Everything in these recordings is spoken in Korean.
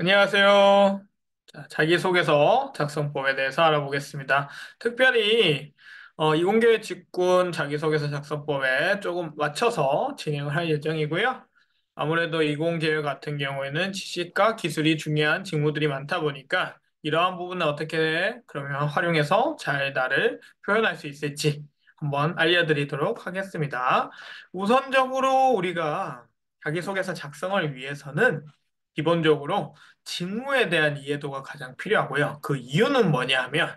안녕하세요. 자, 자기소개서 작성법에 대해서 알아보겠습니다. 특별히 이공계 직군 자기소개서 작성법에 조금 맞춰서 진행을 할 예정이고요. 아무래도 이공계열 같은 경우에는 지식과 기술이 중요한 직무들이 많다 보니까 이러한 부분을 어떻게 그러면 활용해서 잘 나를 표현할 수 있을지 한번 알려드리도록 하겠습니다. 우선적으로 우리가 자기소개서 작성을 위해서는 기본적으로 직무에 대한 이해도가 가장 필요하고요. 그 이유는 뭐냐 하면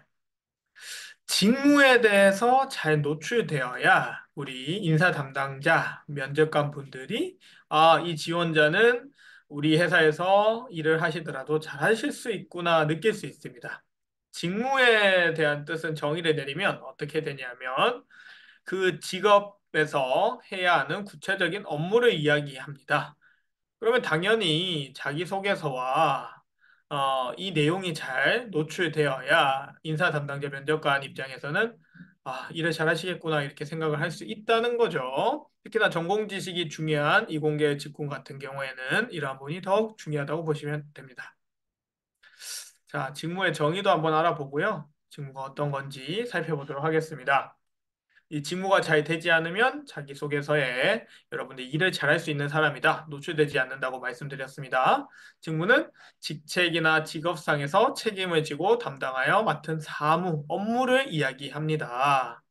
직무에 대해서 잘 노출되어야 우리 인사 담당자, 면접관 분들이 이 지원자는 우리 회사에서 일을 하시더라도 잘 하실 수 있구나 느낄 수 있습니다. 직무에 대한 뜻은 정의를 내리면 어떻게 되냐면 그 직업에서 해야 하는 구체적인 업무를 이야기합니다. 그러면 당연히 자기소개서와 이 내용이 잘 노출되어야 인사 담당자 면접관 입장에서는 일을 잘 하시겠구나 이렇게 생각을 할 수 있다는 거죠. 특히나 전공 지식이 중요한 이공계 직군 같은 경우에는 이러한 부분이 더욱 중요하다고 보시면 됩니다. 자, 직무의 정의도 한번 알아보고요. 직무가 어떤 건지 살펴보도록 하겠습니다. 이 직무가 잘 되지 않으면 자기소개서에 여러분들 일을 잘할 수 있는 사람이다. 노출되지 않는다고 말씀드렸습니다. 직무는 직책이나 직업상에서 책임을 지고 담당하여 맡은 사무, 업무를 이야기합니다.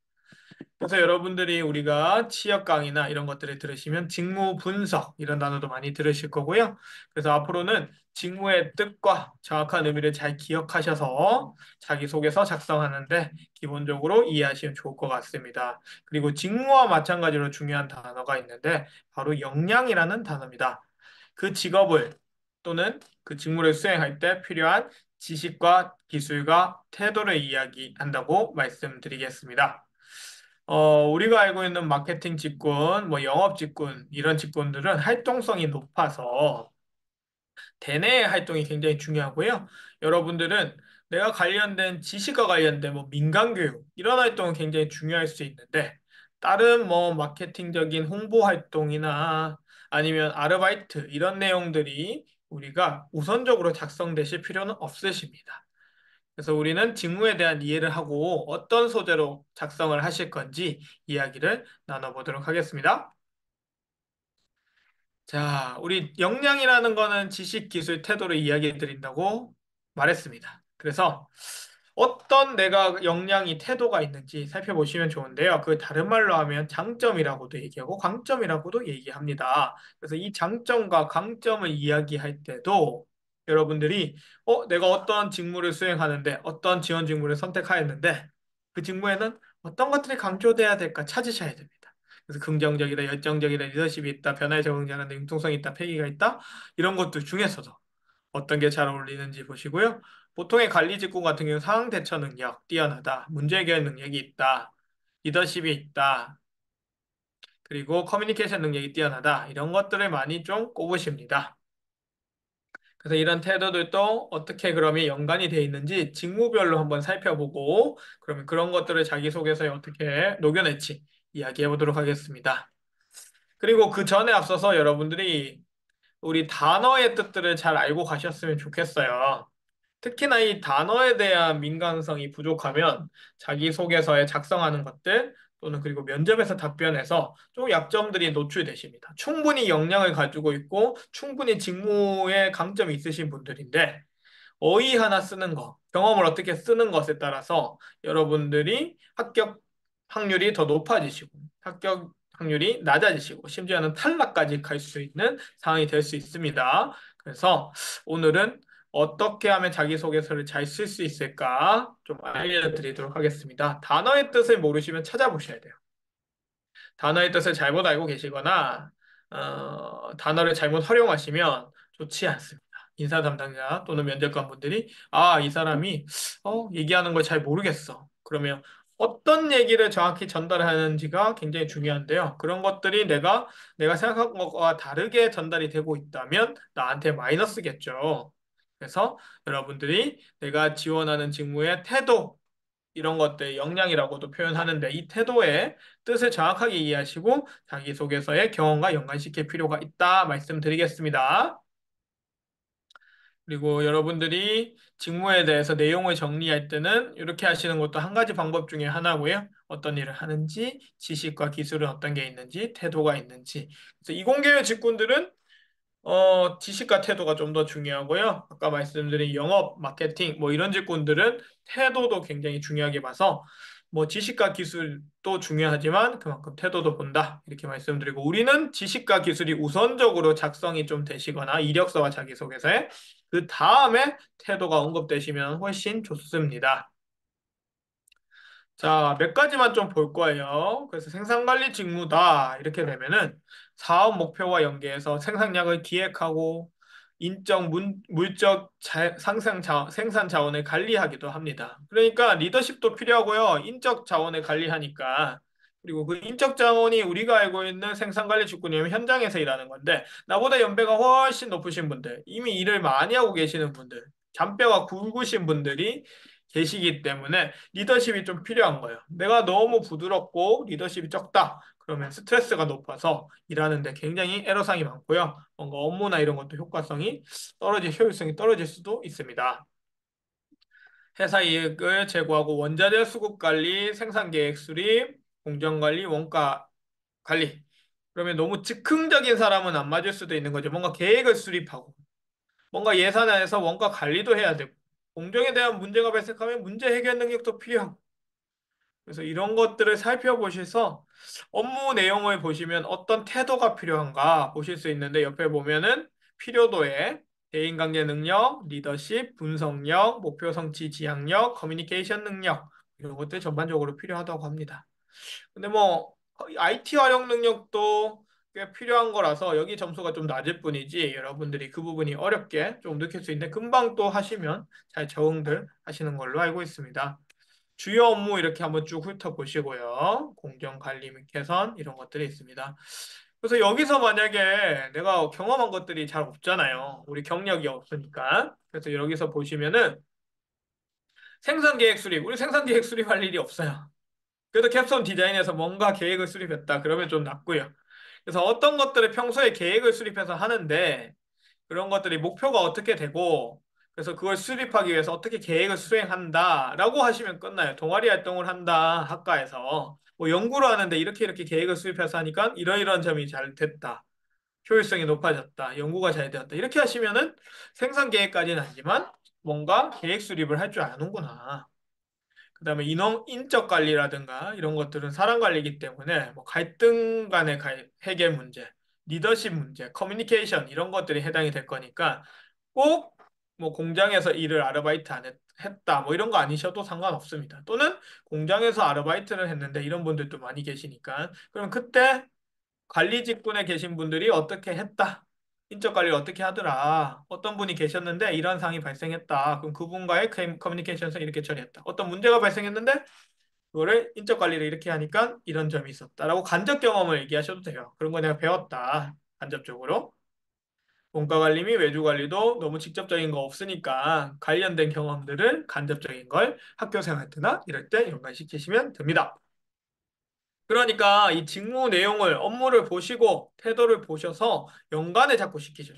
그래서 여러분들이 우리가 취업 강의나 이런 것들을 들으시면 직무 분석 이런 단어도 많이 들으실 거고요. 그래서 앞으로는 직무의 뜻과 정확한 의미를 잘 기억하셔서 자기소개서 작성하는데 기본적으로 이해하시면 좋을 것 같습니다. 그리고 직무와 마찬가지로 중요한 단어가 있는데 바로 역량이라는 단어입니다. 그 직업을 또는 그 직무를 수행할 때 필요한 지식과 기술과 태도를 이야기한다고 말씀드리겠습니다. 우리가 알고 있는 마케팅 직군, 뭐 영업 직군, 이런 직군들은 활동성이 높아서 대내 활동이 굉장히 중요하고요. 여러분들은 내가 관련된 지식과 관련된 뭐 민간교육, 이런 활동은 굉장히 중요할 수 있는데, 다른 뭐 마케팅적인 홍보 활동이나 아니면 아르바이트, 이런 내용들이 우리가 우선적으로 작성되실 필요는 없으십니다. 그래서 우리는 직무에 대한 이해를 하고 어떤 소재로 작성을 하실 건지 이야기를 나눠보도록 하겠습니다. 자, 우리 역량이라는 거는 지식, 기술, 태도를 이야기해 드린다고 말했습니다. 그래서 어떤 내가 역량이 태도가 있는지 살펴보시면 좋은데요. 그 다른 말로 하면 장점이라고도 얘기하고 강점이라고도 얘기합니다. 그래서 이 장점과 강점을 이야기할 때도 여러분들이 내가 어떤 직무를 수행하는데 어떤 지원 직무를 선택하였는데 그 직무에는 어떤 것들이 강조돼야 될까 찾으셔야 됩니다. 그래서 긍정적이다, 열정적이다, 리더십이 있다, 변화에 적응하는데 융통성이 있다, 패기가 있다 이런 것들 중에서도 어떤 게 잘 어울리는지 보시고요. 보통의 관리 직군 같은 경우는 상황 대처 능력 뛰어나다, 문제 해결 능력이 있다, 리더십이 있다, 그리고 커뮤니케이션 능력이 뛰어나다 이런 것들을 많이 좀 꼽으십니다. 그래서 이런 태도들도 어떻게 그러면 연관이 돼 있는지 직무별로 한번 살펴보고 그러면 그런 것들을 자기소개서에 어떻게 녹여낼지 이야기해 보도록 하겠습니다. 그리고 그 전에 앞서서 여러분들이 우리 단어의 뜻들을 잘 알고 가셨으면 좋겠어요. 특히나 이 단어에 대한 민감성이 부족하면 자기소개서에 작성하는 것들 또는 그리고 면접에서 답변해서 좀 약점들이 노출되십니다. 충분히 역량을 가지고 있고 충분히 직무에 강점이 있으신 분들인데 어휘 하나 쓰는 거, 경험을 어떻게 쓰는 것에 따라서 여러분들이 합격 확률이 더 높아지시고, 합격 확률이 낮아지시고, 심지어는 탈락까지 갈 수 있는 상황이 될 수 있습니다. 그래서 오늘은 어떻게 하면 자기소개서를 잘 쓸 수 있을까 좀 알려드리도록 하겠습니다. 단어의 뜻을 모르시면 찾아보셔야 돼요. 단어의 뜻을 잘못 알고 계시거나 단어를 잘못 활용하시면 좋지 않습니다. 인사 담당자 또는 면접관 분들이 이 사람이 얘기하는 걸 잘 모르겠어. 그러면 어떤 얘기를 정확히 전달하는지가 굉장히 중요한데요. 그런 것들이 내가 생각한 것과 다르게 전달이 되고 있다면 나한테 마이너스겠죠. 그래서 여러분들이 내가 지원하는 직무의 태도, 이런 것들 역량이라고도 표현하는데 이 태도의 뜻을 정확하게 이해하시고 자기소개서의 경험과 연관시킬 필요가 있다 말씀드리겠습니다. 그리고 여러분들이 직무에 대해서 내용을 정리할 때는 이렇게 하시는 것도 한 가지 방법 중에 하나고요. 어떤 일을 하는지, 지식과 기술은 어떤 게 있는지, 태도가 있는지. 그래서 이공계열 직군들은 지식과 태도가 좀 더 중요하고요. 아까 말씀드린 영업, 마케팅, 뭐 이런 직군들은 태도도 굉장히 중요하게 봐서 뭐 지식과 기술도 중요하지만 그만큼 태도도 본다. 이렇게 말씀드리고 우리는 지식과 기술이 우선적으로 작성이 좀 되시거나 이력서와 자기소개서에 그 다음에 태도가 언급되시면 훨씬 좋습니다. 자, 몇 가지만 좀 볼 거예요. 그래서 생산관리 직무다. 이렇게 되면은 사업 목표와 연계해서 생산량을 기획하고 물적 생산 자원을 관리하기도 합니다. 그러니까 리더십도 필요하고요. 인적 자원을 관리하니까. 그리고 그 인적 자원이 우리가 알고 있는 생산관리 직군이면 현장에서 일하는 건데, 나보다 연배가 훨씬 높으신 분들, 이미 일을 많이 하고 계시는 분들, 잔뼈가 굵으신 분들이 계시기 때문에 리더십이 좀 필요한 거예요. 내가 너무 부드럽고 리더십이 적다. 그러면 스트레스가 높아서 일하는데 굉장히 애로사항이 많고요. 뭔가 업무나 이런 것도 효율성이 떨어질 수도 있습니다. 회사 이익을 제고하고 원자재 수급 관리, 생산 계획 수립, 공정 관리, 원가 관리. 그러면 너무 즉흥적인 사람은 안 맞을 수도 있는 거죠. 뭔가 계획을 수립하고, 뭔가 예산안에서 원가 관리도 해야 되고, 공정에 대한 문제가 발생하면 문제 해결 능력도 필요하고, 그래서 이런 것들을 살펴보셔서 업무 내용을 보시면 어떤 태도가 필요한가 보실 수 있는데 옆에 보면은 필요도에 대인관계 능력, 리더십, 분석력, 목표 성취 지향력, 커뮤니케이션 능력 이런 것들이 전반적으로 필요하다고 합니다. 근데 뭐 IT 활용 능력도 꽤 필요한 거라서 여기 점수가 좀 낮을 뿐이지 여러분들이 그 부분이 어렵게 좀 느낄 수 있는데 금방 또 하시면 잘 적응들 하시는 걸로 알고 있습니다. 주요 업무 이렇게 한번 쭉 훑어보시고요. 공정 관리 및 개선 이런 것들이 있습니다. 그래서 여기서 만약에 내가 경험한 것들이 잘 없잖아요. 우리 경력이 없으니까. 그래서 여기서 보시면은 생산 계획 수립. 우리 생산 계획 수립할 일이 없어요. 그래도 캡손 디자인에서 뭔가 계획을 수립했다. 그러면 좀 낫고요. 그래서 어떤 것들을 평소에 계획을 수립해서 하는데 그런 것들이 목표가 어떻게 되고 그래서 그걸 수립하기 위해서 어떻게 계획을 수행한다라고 하시면 끝나요. 동아리 활동을 한다 학과에서 뭐 연구를 하는데 이렇게 계획을 수립해서 하니까 이러이러한 점이 잘 됐다. 효율성이 높아졌다. 연구가 잘 되었다. 이렇게 하시면은 생산 계획까지는 아니지만 뭔가 계획 수립을 할 줄 아는구나. 그다음에 인적 관리라든가 이런 것들은 사람 관리이기 때문에 뭐 갈등 간의 해결 문제, 리더십 문제, 커뮤니케이션 이런 것들이 해당이 될 거니까 꼭 뭐 공장에서 일을 아르바이트 했다 뭐 이런 거 아니셔도 상관없습니다. 또는 공장에서 아르바이트를 했는데 이런 분들도 많이 계시니까 그럼 그때 관리 직군에 계신 분들이 어떻게 했다. 인적 관리를 어떻게 하더라. 어떤 분이 계셨는데 이런 상황이 발생했다. 그럼 그분과의 커뮤니케이션에서 이렇게 처리했다. 어떤 문제가 발생했는데 그거를 인적 관리를 이렇게 하니까 이런 점이 있었다라고 간접 경험을 얘기하셔도 돼요. 그런 거 내가 배웠다. 간접적으로. 원가 관리 및 외주 관리도 너무 직접적인 거 없으니까 관련된 경험들을 간접적인 걸 학교 생활 때나 이럴 때 연관시키시면 됩니다. 그러니까 이 직무 내용을 업무를 보시고 태도를 보셔서 연관을 자꾸 시키셔요.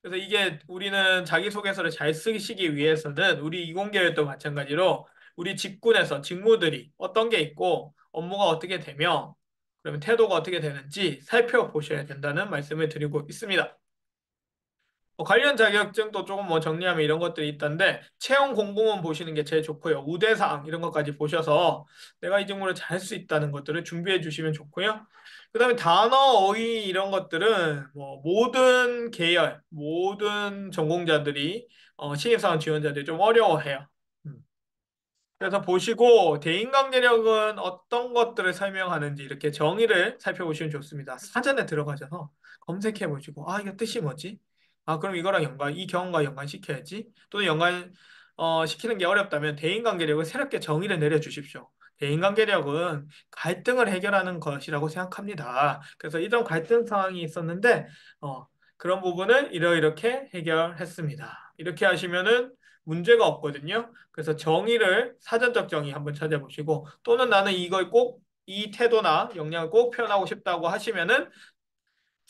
그래서 이게 우리는 자기소개서를 잘 쓰시기 위해서는 우리 이공계열도 마찬가지로 우리 직군에서 직무들이 어떤 게 있고 업무가 어떻게 되며 그러면 태도가 어떻게 되는지 살펴보셔야 된다는 말씀을 드리고 있습니다. 관련 자격증도 조금 뭐 정리하면 이런 것들이 있던데 채용 공고문 보시는 게 제일 좋고요. 우대사항 이런 것까지 보셔서 내가 이 직무를 잘 할 수 있다는 것들을 준비해 주시면 좋고요. 그다음에 단어, 어휘 이런 것들은 뭐 모든 계열, 모든 전공자들이 신입사원 지원자들이 좀 어려워해요. 음. 그래서 보시고 대인관계력은 어떤 것들을 설명하는지 이렇게 정의를 살펴보시면 좋습니다. 사전에 들어가셔서 검색해 보시고 아 이게 뜻이 뭐지? 아 그럼 이거랑 이 경험과 연관시켜야지. 또는 시키는 게 어렵다면 대인관계력을 새롭게 정의를 내려주십시오. 대인관계력은 갈등을 해결하는 것이라고 생각합니다. 그래서 이런 갈등 상황이 있었는데 그런 부분을 이렇게 해결했습니다. 이렇게 하시면은 문제가 없거든요. 그래서 정의를 사전적 정의 한번 찾아보시고 또는 나는 이걸 꼭 이 태도나 역량을 꼭 표현하고 싶다고 하시면은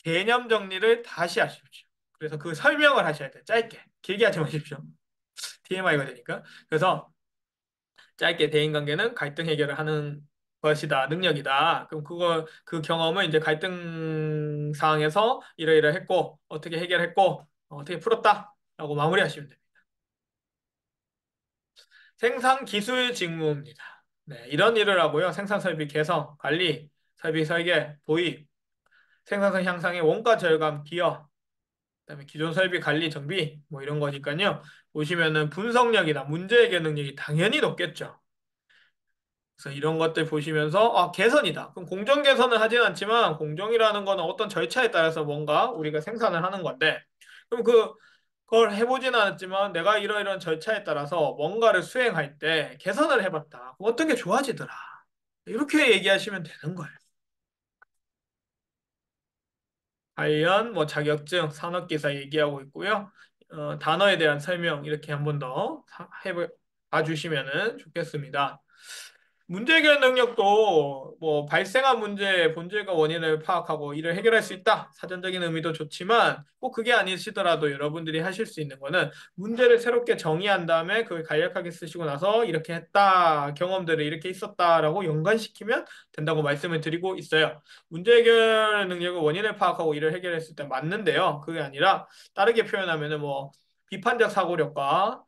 개념 정리를 다시 하십시오. 그래서 그 설명을 하셔야 돼요. 짧게. 길게 하지 마십시오. TMI가 되니까. 그래서 짧게 대인관계는 갈등 해결을 하는 것이다, 능력이다. 그럼 그 경험을 이제 갈등 상황에서 이러이러했고, 어떻게 해결했고, 어떻게 풀었다. 라고 마무리하시면 됩니다. 생산 기술 직무입니다. 네, 이런 일을 하고요. 생산 설비 개선, 관리, 설비 설계, 도입, 생산성 향상의 원가 절감, 기여, 그다음에 기존 설비 관리 정비, 뭐 이런 거니까요. 보시면은 분석력이나 문제 해결 능력이 당연히 높겠죠. 그래서 이런 것들 보시면서 개선이다. 그럼 공정 개선을 하진 않지만 공정이라는 거는 어떤 절차에 따라서 뭔가 우리가 생산을 하는 건데 그럼 그걸 해보진 않았지만 내가 이러이런 절차에 따라서 뭔가를 수행할 때 개선을 해봤다. 그럼 어떤 게 좋아지더라. 이렇게 얘기하시면 되는 거예요. 관련 뭐 자격증, 산업기사 얘기하고 있고요. 단어에 대한 설명 이렇게 한 번 더 봐주시면 좋겠습니다. 문제 해결 능력도 뭐 발생한 문제의 본질과 원인을 파악하고 이를 해결할 수 있다. 사전적인 의미도 좋지만 꼭 그게 아니시더라도 여러분들이 하실 수 있는 거는 문제를 새롭게 정의한 다음에 그걸 간략하게 쓰시고 나서 이렇게 했다. 경험들을 이렇게 있었다라고 연관시키면 된다고 말씀을 드리고 있어요. 문제 해결 능력은 원인을 파악하고 이를 해결했을 때 맞는데요. 그게 아니라 다르게 표현하면은 뭐 비판적 사고력과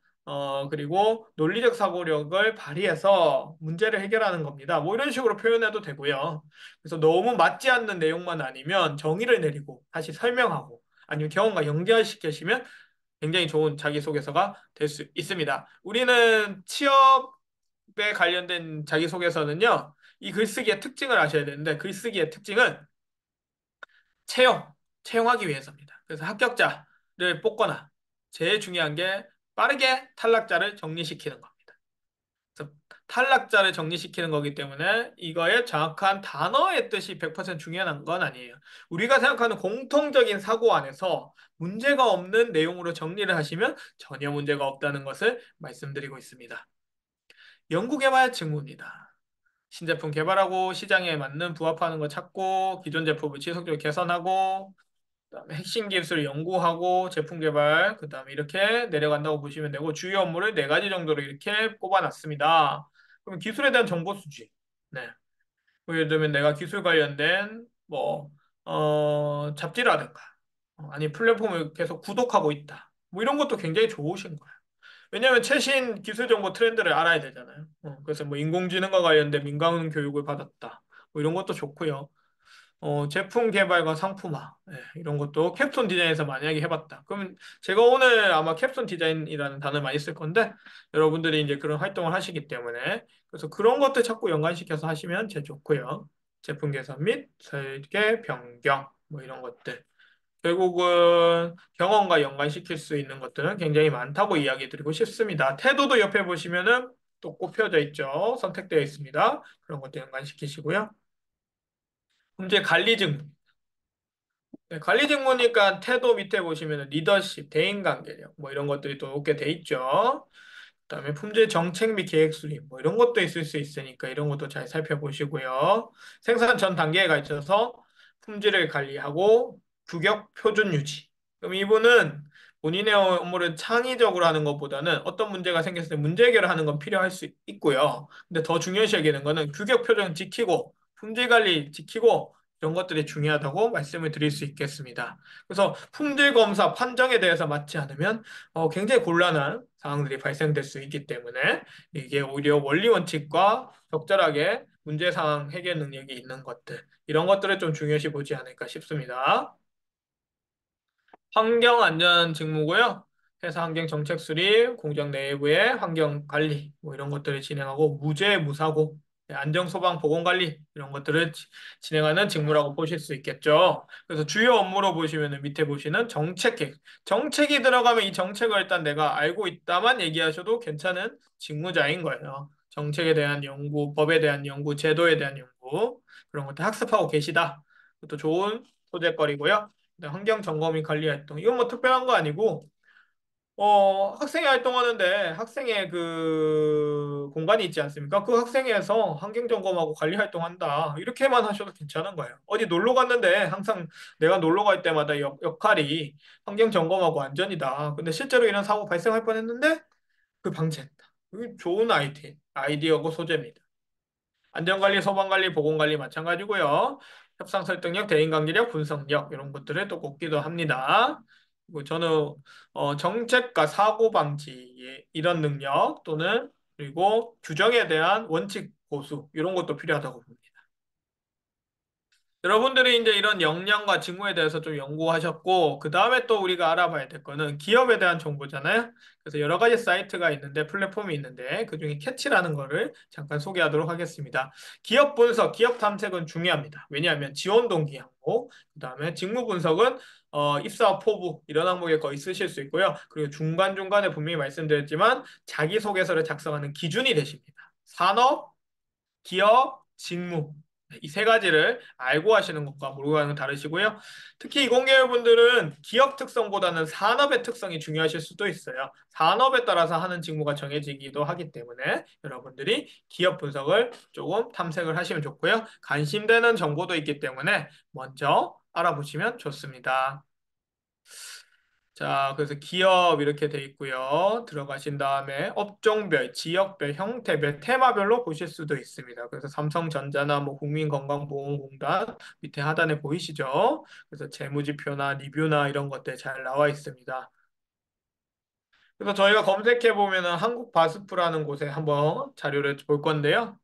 그리고 논리적 사고력을 발휘해서 문제를 해결하는 겁니다. 뭐 이런 식으로 표현해도 되고요. 그래서 너무 맞지 않는 내용만 아니면 정의를 내리고 다시 설명하고 아니면 경험과 연결시키시면 굉장히 좋은 자기소개서가 될 수 있습니다. 우리는 취업에 관련된 자기소개서는요, 이 글쓰기의 특징을 아셔야 되는데 글쓰기의 특징은 채용, 채용하기 위해서입니다. 그래서 합격자를 뽑거나 제일 중요한 게 빠르게 탈락자를 정리시키는 겁니다. 그래서 탈락자를 정리시키는 거기 때문에 이거의 정확한 단어의 뜻이 100% 중요한 건 아니에요. 우리가 생각하는 공통적인 사고 안에서 문제가 없는 내용으로 정리를 하시면 전혀 문제가 없다는 것을 말씀드리고 있습니다. 연구개발 직무입니다. 신제품 개발하고 시장에 맞는 부합하는 거 찾고 기존 제품을 지속적으로 개선하고 그다음에 핵심 기술을 연구하고 제품 개발, 그다음에 이렇게 내려간다고 보시면 되고 주요 업무를 네 가지 정도로 이렇게 꼽아놨습니다. 그럼 기술에 대한 정보 수집. 네. 뭐 예를 들면 내가 기술 관련된 뭐 잡지라든가 아니 플랫폼을 계속 구독하고 있다. 뭐 이런 것도 굉장히 좋으신 거예요. 왜냐하면 최신 기술 정보 트렌드를 알아야 되잖아요. 그래서 뭐 인공지능과 관련된 민간 교육을 받았다. 뭐 이런 것도 좋고요. 제품 개발과 상품화 이런 것도 캡스톤 디자인에서 만약에 해봤다. 그러면 제가 오늘 아마 캡스톤 디자인이라는 단어를 많이 쓸 건데 여러분들이 이제 그런 활동을 하시기 때문에 그래서 그런 것들 자꾸 연관시켜서 하시면 제일 좋고요. 제품 개선 및 설계 변경 뭐 이런 것들 결국은 경험과 연관시킬 수 있는 것들은 굉장히 많다고 이야기 드리고 싶습니다. 태도도 옆에 보시면은 또 꼽혀져 있죠. 선택되어 있습니다. 그런 것도 연관시키시고요. 문제 관리 증 네, 관리 직무니까 태도 밑에 보시면 리더십, 대인관계력 뭐 이런 것들이 또 높게 돼 있죠. 그다음에 품질 정책 및 계획 수립 뭐 이런 것도 있을 수 있으니까 이런 것도 잘 살펴보시고요. 생산 전 단계에 걸쳐서 품질을 관리하고 규격 표준 유지. 그럼 이분은 본인의 업무를 창의적으로 하는 것보다는 어떤 문제가 생겼을 때 문제 해결을 하는 건 필요할 수 있고요. 근데 더 중요시 여기는 거는 규격 표준 지키고 품질 관리 지키고 이런 것들이 중요하다고 말씀을 드릴 수 있겠습니다. 그래서 품질 검사 판정에 대해서 맞지 않으면 굉장히 곤란한 상황들이 발생될 수 있기 때문에 이게 오히려 원리 원칙과 적절하게 문제 상황 해결 능력이 있는 것들 이런 것들을 좀 중요시 보지 않을까 싶습니다. 환경 안전 직무고요. 회사 환경 정책 수립, 공장 내부의 환경 관리 뭐 이런 것들을 진행하고 무죄 무사고 안정 소방 보건 관리 이런 것들을 진행하는 직무라고 보실 수 있겠죠. 그래서 주요 업무로 보시면 밑에 보시는 정책계 정책이 들어가면 이 정책을 일단 내가 알고 있다만 얘기하셔도 괜찮은 직무자인 거예요. 정책에 대한 연구, 법에 대한 연구, 제도에 대한 연구 그런 것들 학습하고 계시다. 그것도 좋은 소재거리고요. 환경 점검 및 관리 활동. 이건 뭐 특별한 거 아니고, 학생회 활동하는데 학생회 그 공간이 있지 않습니까? 그 학생회에서 환경 점검하고 관리 활동한다. 이렇게만 하셔도 괜찮은 거예요. 어디 놀러 갔는데 항상 내가 놀러 갈 때마다 역할이 환경 점검하고 안전이다. 근데 실제로 이런 사고 발생할 뻔했는데 그 방지했다. 이게 좋은 아이디어고 소재입니다. 안전관리, 소방관리, 보건관리 마찬가지고요. 협상 설득력, 대인관계력, 분석력 이런 것들을 또 꼽기도 합니다. 그리고 저는 정책과 사고 방지 이런 능력 또는 그리고 규정에 대한 원칙 고수 이런 것도 필요하다고 봅니다. 여러분들이 이제 이런 역량과 직무에 대해서 좀 연구하셨고, 그 다음에 또 우리가 알아봐야 될 거는 기업에 대한 정보잖아요. 그래서 여러 가지 사이트가 있는데, 플랫폼이 있는데, 그중에 캐치라는 거를 잠깐 소개하도록 하겠습니다. 기업 분석, 기업 탐색은 중요합니다. 왜냐하면 지원 동기하고, 그 다음에 직무 분석은 입사와 포부 이런 항목에 거의 쓰실 수 있고요. 그리고 중간중간에 분명히 말씀드렸지만, 자기소개서를 작성하는 기준이 되십니다. 산업, 기업, 직무. 이 세 가지를 알고 하시는 것과 모르고 하는 건 다르시고요. 특히 이공계열분들은 기업 특성보다는 산업의 특성이 중요하실 수도 있어요. 산업에 따라서 하는 직무가 정해지기도 하기 때문에 여러분들이 기업 분석을 조금 탐색을 하시면 좋고요. 관심되는 정보도 있기 때문에 먼저 알아보시면 좋습니다. 자, 그래서 기업 이렇게 돼 있고요. 들어가신 다음에 업종별, 지역별, 형태별, 테마별로 보실 수도 있습니다. 그래서 삼성전자나 뭐 국민건강보험공단 밑에 하단에 보이시죠? 그래서 재무지표나 리뷰나 이런 것들 잘 나와 있습니다. 그래서 저희가 검색해 보면은 한국바스프라는 곳에 한번 자료를 볼 건데요.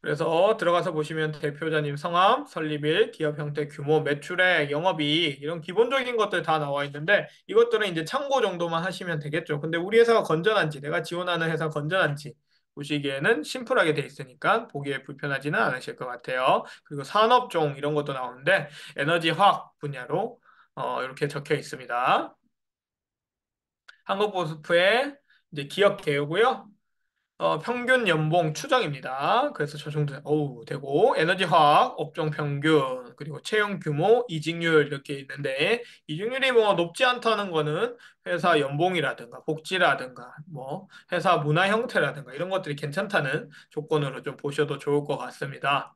그래서 들어가서 보시면 대표자님 성함, 설립일, 기업 형태, 규모, 매출액, 영업이익 이런 기본적인 것들 다 나와 있는데 이것들은 이제 참고 정도만 하시면 되겠죠. 근데 우리 회사가 건전한지, 내가 지원하는 회사가 건전한지 보시기에는 심플하게 돼 있으니까 보기에 불편하지는 않으실 것 같아요. 그리고 산업종 이런 것도 나오는데 에너지 화학 분야로 이렇게 적혀 있습니다. 한국보스프의 이제 기업 개요고요. 평균 연봉 추정입니다. 그래서 저 정도 되고 에너지 화학 업종 평균 그리고 채용 규모 이직률 이렇게 있는데 이직률이 뭐 높지 않다는 거는 회사 연봉이라든가 복지라든가 뭐 회사 문화 형태라든가 이런 것들이 괜찮다는 조건으로 좀 보셔도 좋을 것 같습니다.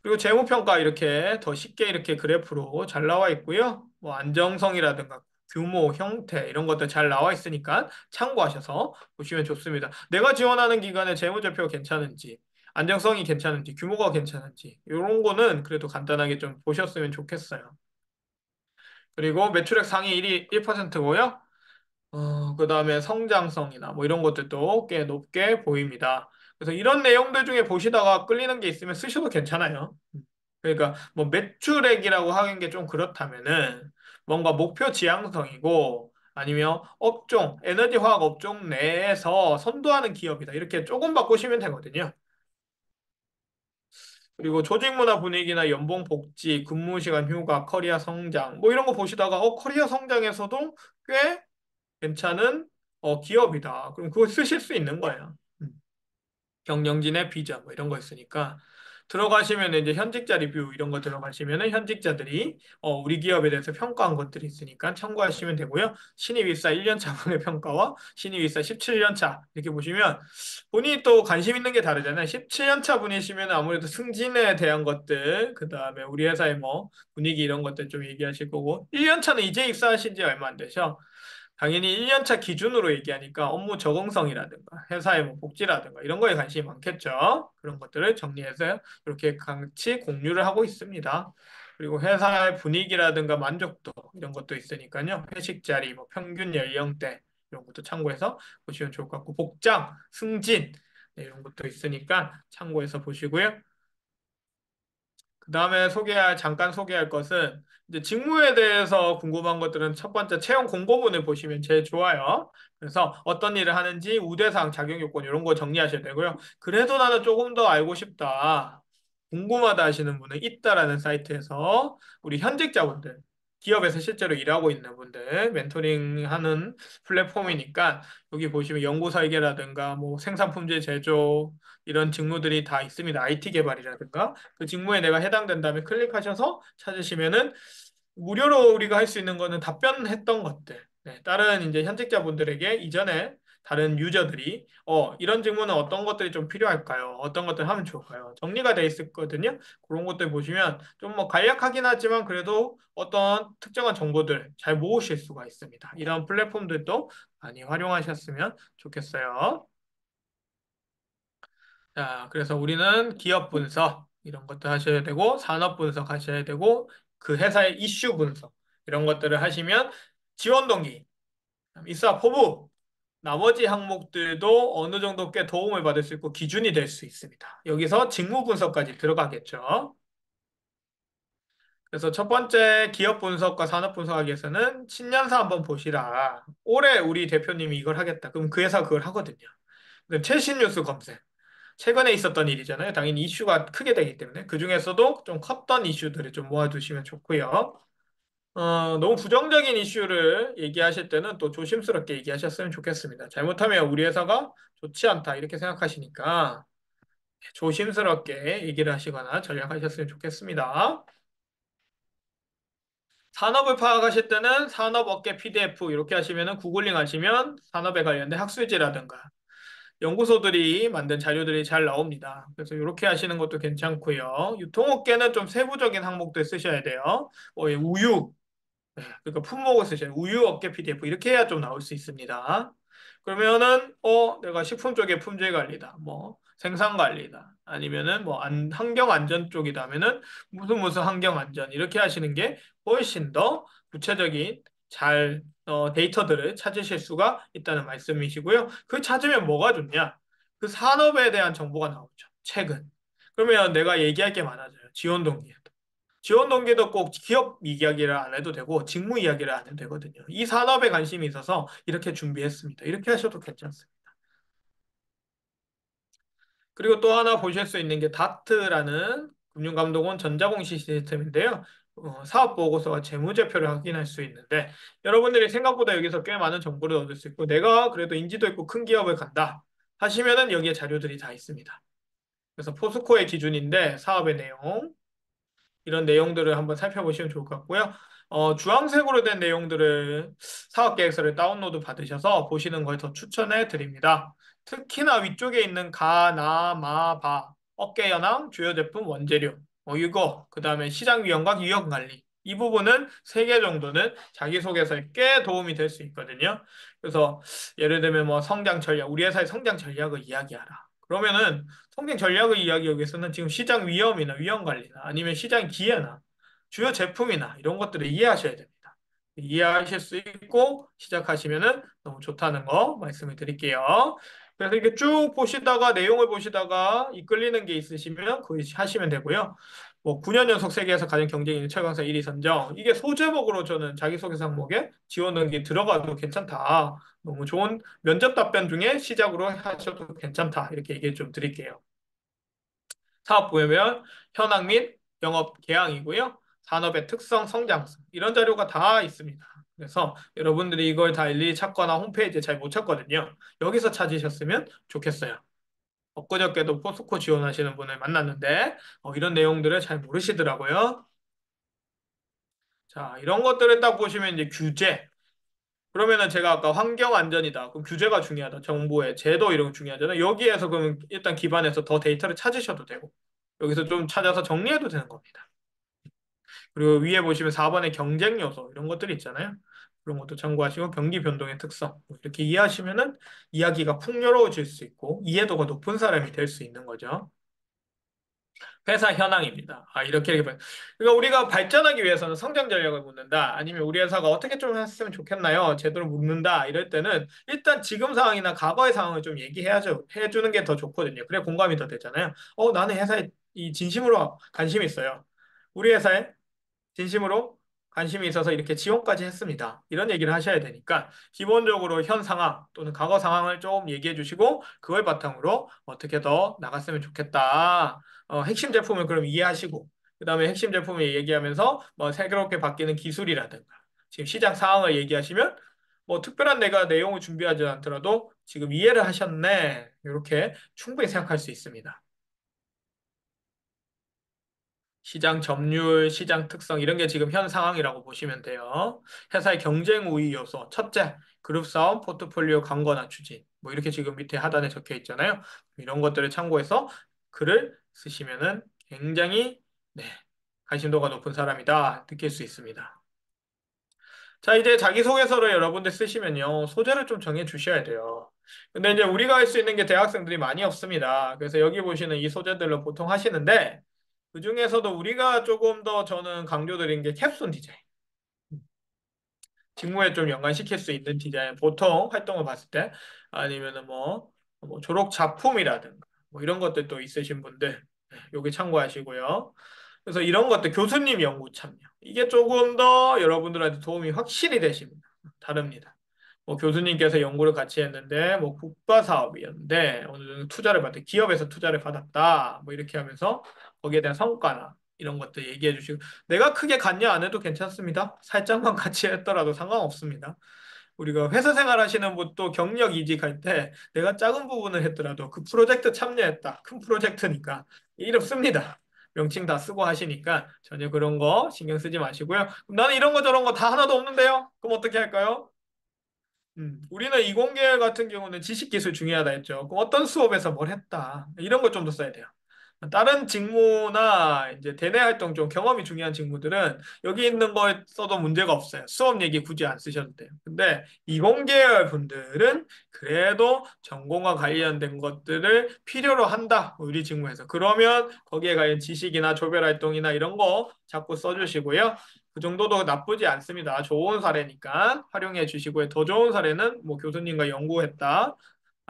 그리고 재무평가 이렇게 더 쉽게 이렇게 그래프로 잘 나와 있고요. 뭐 안정성이라든가 규모, 형태 이런 것들 잘 나와 있으니까 참고하셔서 보시면 좋습니다. 내가 지원하는 기관의 재무제표 괜찮은지, 안정성이 괜찮은지, 규모가 괜찮은지 이런 거는 그래도 간단하게 좀 보셨으면 좋겠어요. 그리고 매출액 상위 1위 1%고요. 그다음에 성장성이나 뭐 이런 것들도 꽤 높게 보입니다. 그래서 이런 내용들 중에 보시다가 끌리는 게 있으면 쓰셔도 괜찮아요. 그러니까 뭐 매출액이라고 하는 게 좀 그렇다면은 뭔가 목표 지향성이고 아니면 업종, 에너지 화학 업종 내에서 선도하는 기업이다. 이렇게 조금 바꾸시면 되거든요. 그리고 조직 문화 분위기나 연봉 복지, 근무 시간 휴가, 커리어 성장 뭐 이런 거 보시다가 커리어 성장에서도 꽤 괜찮은 기업이다. 그럼 그거 쓰실 수 있는 거예요. 음. 경영진의 비전 뭐 이런 거 있으니까 들어가시면 이제 현직자 리뷰 이런 거 들어가시면은 현직자들이 우리 기업에 대해서 평가한 것들이 있으니까 참고하시면 되고요. 신입 입사 1년 차 분의 평가와 신입 입사 17년 차 이렇게 보시면 본인이 또 관심 있는 게 다르잖아요. 17년 차 분이시면 아무래도 승진에 대한 것들 그다음에 우리 회사의 뭐 분위기 이런 것들 좀 얘기하실 거고 1년 차는 이제 입사하신 지 얼마 안 되셔. 당연히 1년차 기준으로 얘기하니까 업무 적응성이라든가 회사의 뭐 복지라든가 이런 거에 관심이 많겠죠. 그런 것들을 정리해서 이렇게 같이 공유를 하고 있습니다. 그리고 회사의 분위기라든가 만족도 이런 것도 있으니까요. 회식 자리, 뭐 평균 연령대 이런 것도 참고해서 보시면 좋을 것 같고 복장, 승진 네, 이런 것도 있으니까 참고해서 보시고요. 그 다음에 잠깐 소개할 것은, 이제 직무에 대해서 궁금한 것들은 첫 번째 채용 공고문을 보시면 제일 좋아요. 그래서 어떤 일을 하는지, 우대상, 자격 요건 이런 거 정리하셔야 되고요. 그래도 나는 조금 더 알고 싶다. 궁금하다 하시는 분은 있다라는 사이트에서 우리 현직자분들, 기업에서 실제로 일하고 있는 분들, 멘토링 하는 플랫폼이니까 여기 보시면 연구 설계라든가 뭐 생산 품질 제조 이런 직무들이 다 있습니다. IT 개발이라든가. 그 직무에 내가 해당된다면 클릭하셔서 찾으시면은 무료로 우리가 할 수 있는 거는 답변했던 것들. 네, 다른 이제 현직자분들에게 이전에 다른 유저들이 이런 질문은 어떤 것들이 좀 필요할까요? 어떤 것들 하면 좋을까요? 정리가 돼 있었거든요. 그런 것들 보시면 좀 뭐 간략하긴 하지만 그래도 어떤 특정한 정보들 잘 모으실 수가 있습니다. 이런 플랫폼들도 많이 활용하셨으면 좋겠어요. 자, 그래서 우리는 기업 분석 이런 것도 하셔야 되고 산업 분석 하셔야 되고 그 회사의 이슈 분석 이런 것들을 하시면 지원 동기, 입사 포부 나머지 항목들도 어느 정도 꽤 도움을 받을 수 있고 기준이 될 수 있습니다. 여기서 직무 분석까지 들어가겠죠. 그래서 첫 번째 기업 분석과 산업 분석하기 위해서는 신년사 한번 보시라. 올해 우리 대표님이 이걸 하겠다. 그럼 그 회사 그걸 하거든요. 그럼 최신 뉴스 검색. 최근에 있었던 일이잖아요. 당연히 이슈가 크게 되기 때문에 그 중에서도 좀 컸던 이슈들을 좀 모아두시면 좋고요. 너무 부정적인 이슈를 얘기하실 때는 또 조심스럽게 얘기하셨으면 좋겠습니다. 잘못하면 우리 회사가 좋지 않다 이렇게 생각하시니까 조심스럽게 얘기를 하시거나 전략하셨으면 좋겠습니다. 산업을 파악하실 때는 산업업계 PDF 이렇게 하시면은 구글링 하시면 산업에 관련된 학술지라든가 연구소들이 만든 자료들이 잘 나옵니다. 그래서 이렇게 하시는 것도 괜찮고요. 유통업계는 좀 세부적인 항목들 쓰셔야 돼요. 우유, 그러니까 품목을 쓰셔야 돼요. 우유 업계 PDF 이렇게 해야 좀 나올 수 있습니다. 그러면은 내가 식품 쪽에 품질 관리다. 뭐 생산 관리다. 아니면은 뭐 환경 안전 쪽이다 하면은 무슨 환경 안전 이렇게 하시는 게 훨씬 더 구체적인 잘 데이터들을 찾으실 수가 있다는 말씀이시고요. 그 찾으면 뭐가 좋냐? 그 산업에 대한 정보가 나오죠. 최근. 그러면 내가 얘기할 게 많아져요. 지원 동기. 지원 동기도 꼭 기업 이야기를 안 해도 되고 직무 이야기를 안 해도 되거든요. 이 산업에 관심이 있어서 이렇게 준비했습니다. 이렇게 하셔도 괜찮습니다. 그리고 또 하나 보실 수 있는 게 다트라는 금융감독원 전자공시 시스템인데요. 사업 보고서와 재무제표를 확인할 수 있는데 여러분들이 생각보다 여기서 꽤 많은 정보를 얻을 수 있고 내가 그래도 인지도 있고 큰 기업을 간다 하시면은 여기에 자료들이 다 있습니다. 그래서 포스코의 기준인데 사업의 내용 이런 내용들을 한번 살펴보시면 좋을 것 같고요. 주황색으로 된 내용들을 사업계획서를 다운로드 받으셔서 보시는 걸 더 추천해 드립니다. 특히나 위쪽에 있는 가, 나, 마, 바, 어깨연항, 주요 제품, 원재료, 이거, 그 다음에 시장 위험과 위험 관리. 이 부분은 세 개 정도는 자기소개서에 꽤 도움이 될 수 있거든요. 그래서 예를 들면 뭐 성장 전략, 우리 회사의 성장 전략을 이야기하라. 그러면은 성장 전략을 이야기하기 위해서는 지금 시장 위험이나 위험 관리나 아니면 시장 기회나 주요 제품이나 이런 것들을 이해하셔야 됩니다. 이해하실 수 있고 시작하시면은 너무 좋다는 거 말씀을 드릴게요. 그래서 이렇게 쭉 보시다가 내용을 보시다가 이끌리는 게 있으시면 그거 하시면 되고요. 뭐 9년 연속 세계에서 가장 경쟁 있는 철강사 1위 선정 이게 소제목으로 저는 자기소개서 항목에 지원 등기 들어가도 괜찮다. 너무 좋은 면접 답변 중에 시작으로 하셔도 괜찮다. 이렇게 얘기 좀 드릴게요. 사업 보면 현황 및 영업 계양이고요. 산업의 특성, 성장성 이런 자료가 다 있습니다. 그래서 여러분들이 이걸 다 일일이 찾거나 홈페이지에 잘 못 찾거든요. 여기서 찾으셨으면 좋겠어요. 엊그저께도 포스코 지원하시는 분을 만났는데 이런 내용들을 잘 모르시더라고요. 자, 이런 것들을 딱 보시면 이제 규제. 그러면은 제가 아까 환경 안전이다. 그럼 규제가 중요하다. 정보의 제도 이런 거 중요하잖아요. 여기에서 그러면 일단 기반해서 더 데이터를 찾으셔도 되고 여기서 좀 찾아서 정리해도 되는 겁니다. 그리고 위에 보시면 4번의 경쟁 요소 이런 것들이 있잖아요. 그런 것도 참고하시고 경기 변동의 특성 뭐 이렇게 이해하시면은 이야기가 풍요로워질 수 있고 이해도가 높은 사람이 될 수 있는 거죠. 회사 현황입니다. 이렇게. 그러니까 우리가 발전하기 위해서는 성장 전략을 묻는다. 아니면 우리 회사가 어떻게 좀 했으면 좋겠나요? 제대로 묻는다. 이럴 때는 일단 지금 상황이나 과거의 상황을 좀 얘기해야죠. 해주는 게 더 좋거든요. 그래 공감이 더 되잖아요. 나는 회사에 이 진심으로 관심이 있어요. 우리 회사에 진심으로 관심이 있어서 이렇게 지원까지 했습니다. 이런 얘기를 하셔야 되니까 기본적으로 현 상황 또는 과거 상황을 좀 얘기해 주시고 그걸 바탕으로 어떻게 더 나갔으면 좋겠다. 핵심 제품을 그럼 이해하시고 그다음에 핵심 제품을 얘기하면서 뭐 새롭게 바뀌는 기술이라든가 지금 시장 상황을 얘기하시면 뭐 특별한 내가 내용을 준비하지 않더라도 지금 이해를 하셨네. 이렇게 충분히 생각할 수 있습니다. 시장 점유율, 시장 특성 이런 게 지금 현 상황이라고 보시면 돼요. 회사의 경쟁 우위 요소. 첫째, 그룹 사업, 포트폴리오 강건화 추진. 뭐 이렇게 지금 밑에 하단에 적혀 있잖아요. 이런 것들을 참고해서 글을 쓰시면은 굉장히 네, 관심도가 높은 사람이다 느낄 수 있습니다. 자, 이제 자기소개서를 여러분들 쓰시면요. 소재를 좀 정해 주셔야 돼요. 근데 이제 우리가 할 수 있는 게 대학생들이 많이 없습니다. 그래서 여기 보시는 이 소재들로 보통 하시는데, 그중에서도 우리가 조금 더 저는 강조드린 게 캡순 디자인. 직무에 좀 연관시킬 수 있는 디자인. 보통 활동을 봤을 때, 아니면은 뭐 졸업 작품이라든가, 뭐 이런 것들도 있으신 분들, 여기 참고하시고요. 그래서 이런 것들 교수님 연구 참여. 이게 조금 더 여러분들한테 도움이 확실히 되십니다. 다릅니다. 뭐 교수님께서 연구를 같이 했는데 뭐 국가 사업이었는데 어느 정도 투자를 받대 기업에서 투자를 받았다. 뭐 이렇게 하면서 거기에 대한 성과나 이런 것들 얘기해 주시고 내가 크게 관여 안 해도 괜찮습니다. 살짝만 같이 했더라도 상관없습니다. 우리가 회사 생활 하시는 분도 경력 이직할 때 내가 작은 부분을 했더라도 그 프로젝트 참여했다. 큰 프로젝트니까 이름 씁니다. 명칭 다 쓰고 하시니까 전혀 그런 거 신경 쓰지 마시고요. 그럼 나는 이런 거 저런 거 다 하나도 없는데요. 그럼 어떻게 할까요? 우리는 이공계 같은 경우는 지식 기술 중요하다 했죠. 그럼 어떤 수업에서 뭘 했다. 이런 걸 좀 더 써야 돼요. 다른 직무나 이제 대내 활동 좀 경험이 중요한 직무들은 여기 있는 거 써도 문제가 없어요. 수업 얘기 굳이 안 쓰셔도 돼요. 근데 이공계열 분들은 그래도 전공과 관련된 것들을 필요로 한다. 우리 직무에서. 그러면 거기에 관련 지식이나 조별 활동이나 이런 거 자꾸 써주시고요. 그 정도도 나쁘지 않습니다. 좋은 사례니까 활용해 주시고요. 더 좋은 사례는 뭐 교수님과 연구했다.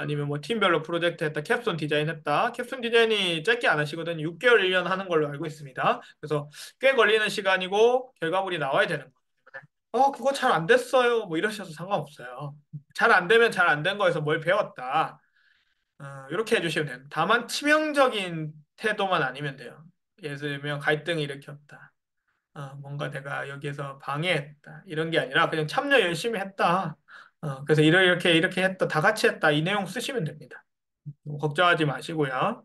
아니면 뭐 팀별로 프로젝트 했다. 캡순 디자인 했다. 캡순 디자인이 짧게 안 하시거든요. 6개월, 1년 하는 걸로 알고 있습니다. 그래서 꽤 걸리는 시간이고 결과물이 나와야 되는 거예요. 그거 잘 안 됐어요. 뭐 이러셔도 상관없어요. 잘 안 되면 잘 안 된 거에서 뭘 배웠다. 이렇게 해주시면 돼요. 다만 치명적인 태도만 아니면 돼요. 예를 들면 갈등을 일으켰다. 뭔가 내가 여기에서 방해했다. 이런 게 아니라 그냥 참여 열심히 했다. 그래서 이렇게 했다. 다 같이 했다. 이 내용 쓰시면 됩니다. 걱정하지 마시고요.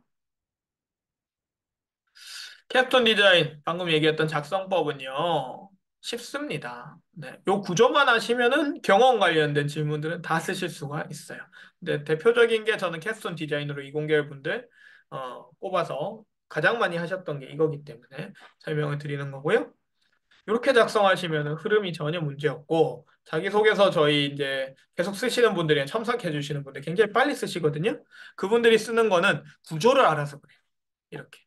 캡톤 디자인, 방금 얘기했던 작성법은요, 쉽습니다. 네. 요 구조만 하시면은 경험 관련된 질문들은 다 쓰실 수가 있어요. 근데 대표적인 게 저는 캡스톤 디자인으로 이공계열 분들 꼽아서 가장 많이 하셨던 게 이거기 때문에 설명을 드리는 거고요. 이렇게 작성하시면 흐름이 전혀 문제 없고 자기소개서 저희 이제 계속 쓰시는 분들이 첨삭해 주시는 분들 굉장히 빨리 쓰시거든요. 그분들이 쓰는 거는 구조를 알아서 그래요. 이렇게.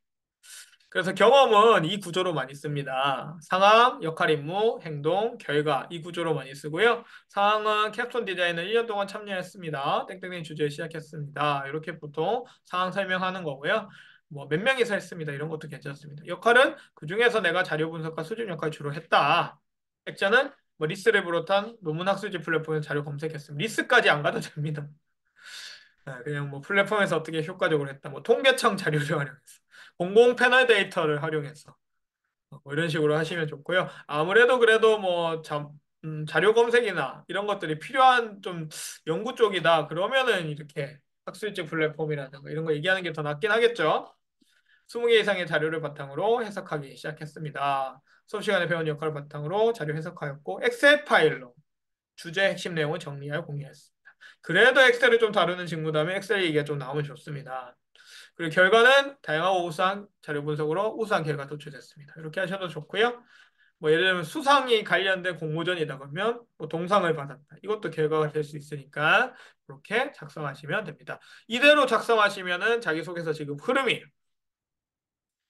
그래서 경험은 이 구조로 많이 씁니다. 상황, 역할 임무, 행동, 결과 이 구조로 많이 쓰고요. 상황은 캡스톤 디자인을 1년 동안 참여했습니다. 땡땡땡 주제에 시작했습니다. 이렇게 보통 상황 설명하는 거고요. 뭐 몇 명이서 했습니다. 이런 것도 괜찮습니다. 역할은 그중에서 내가 자료 분석과 수집 역할 주로 했다. 액자는 뭐 리스를 비롯한 논문 학술지 플랫폼에서 자료 검색했습니다. 리스까지 안 가도 됩니다. 그냥 뭐 플랫폼에서 어떻게 효과적으로 했다. 뭐 통계청 자료를 활용했어. 공공 패널 데이터를 활용해서 뭐 이런 식으로 하시면 좋고요. 아무래도 그래도 뭐 자료 검색이나 이런 것들이 필요한 좀 연구 쪽이다. 그러면은 이렇게 학술지 플랫폼이라든가 이런 거 얘기하는 게 더 낫긴 하겠죠. 20개 이상의 자료를 바탕으로 해석하기 시작했습니다. 수업 시간에 배운 역할을 바탕으로 자료 해석하였고 엑셀 파일로 주제 핵심 내용을 정리하여 공유했습니다. 그래도 엑셀을 좀 다루는 직무다면 엑셀 얘기가 좀 나오면 좋습니다. 그리고 결과는 다양하고 우수한 자료 분석으로 우수한 결과 도출됐습니다. 이렇게 하셔도 좋고요. 뭐 예를 들면 수상이 관련된 공모전이다 그러면 뭐 동상을 받았다. 이것도 결과가 될 수 있으니까 이렇게 작성하시면 됩니다. 이대로 작성하시면은 자기소개서 지금 흐름이에요.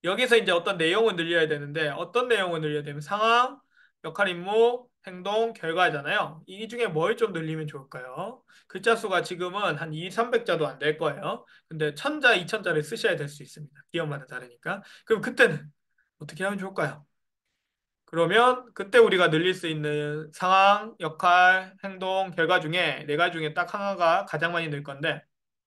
여기서 이제 어떤 내용을 늘려야 되는데 어떤 내용을 늘려야 되면 상황, 역할 임무, 행동, 결과잖아요. 이 중에 뭘 좀 늘리면 좋을까요? 글자 수가 지금은 한 2, 300자도 안 될 거예요. 근데 1000자, 2000자를 쓰셔야 될 수 있습니다. 기업마다 다르니까. 그럼 그때는 어떻게 하면 좋을까요? 그러면 그때 우리가 늘릴 수 있는 상황, 역할, 행동, 결과 중에 네 가지 중에 딱 하나가 가장 많이 늘 건데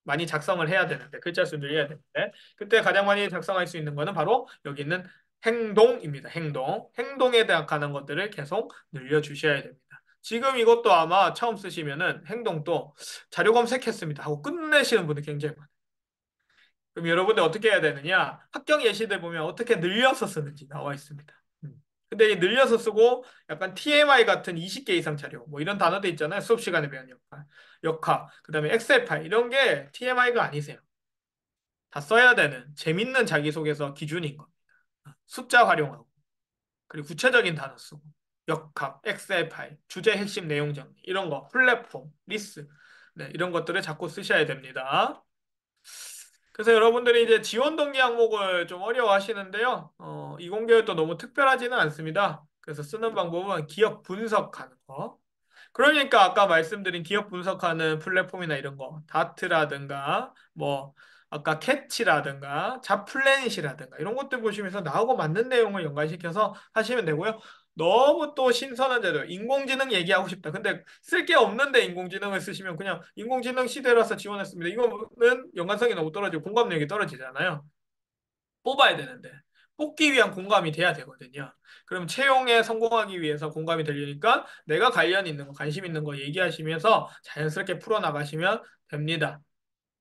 많이 작성을 해야 되는데 글자 수 늘려야 되는데 그때 가장 많이 작성할 수 있는 거는 바로 여기 있는 행동입니다. 행동. 행동에 대한 관한 것들을 계속 늘려주셔야 됩니다. 지금 이것도 아마 처음 쓰시면은 행동도 자료 검색했습니다 하고 끝내시는 분들 굉장히 많아요. 그럼 여러분들 어떻게 해야 되느냐? 합격 예시들 보면 어떻게 늘려서 쓰는지 나와 있습니다. 근데 이 늘려서 쓰고 약간 TMI 같은 20개 이상 자료 뭐 이런 단어들 있잖아요. 수업 시간에 배운 역학, 그다음에 엑셀 파일 이런 게 TMI가 아니세요. 다 써야 되는 재밌는 자기소개서 기준인 거. 숫자 활용하고 그리고 구체적인 단어 쓰고 역학, 엑셀 파일, 주제 핵심 내용 정리 이런 거, 플랫폼, 리스 네, 이런 것들을 자꾸 쓰셔야 됩니다. 그래서 여러분들이 이제 지원 동기 항목을 좀 어려워하시는데요. 이공계열도 너무 특별하지는 않습니다. 그래서 쓰는 방법은 기억 분석하는 거. 그러니까 아까 말씀드린 기업 분석하는 플랫폼이나 이런 거, 다트라든가, 뭐, 아까 캐치라든가, 잡플래닛이라든가, 이런 것들 보시면서 나하고 맞는 내용을 연관시켜서 하시면 되고요. 너무 또 신선한 자료, 인공지능 얘기하고 싶다. 근데 쓸 게 없는데 인공지능을 쓰시면 그냥 인공지능 시대라서 지원했습니다. 이거는 연관성이 너무 떨어지고 공감력이 떨어지잖아요. 뽑아야 되는데 뽑기 위한 공감이 돼야 되거든요. 그럼 채용에 성공하기 위해서 공감이 되려니까 내가 관련 있는 거, 관심 있는 거 얘기하시면서 자연스럽게 풀어나가시면 됩니다.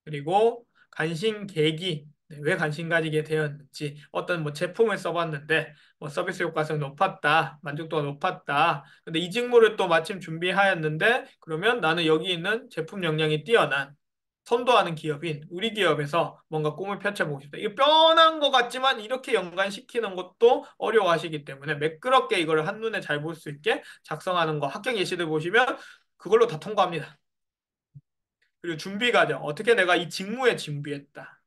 그리고 관심 계기, 네, 왜 관심 가지게 되었는지, 어떤 뭐 제품을 써봤는데 뭐 서비스 효과성이 높았다, 만족도가 높았다. 근데 이 직무를 또 마침 준비하였는데 그러면 나는 여기 있는 제품 역량이 뛰어난 선도하는 기업인 우리 기업에서 뭔가 꿈을 펼쳐보고 싶다. 이거 뻔한 것 같지만 이렇게 연관시키는 것도 어려워하시기 때문에 매끄럽게 이걸 한눈에 잘 볼 수 있게 작성하는 거 합격 예시들 보시면 그걸로 다 통과합니다. 그리고 준비 과정. 어떻게 내가 이 직무에 준비했다.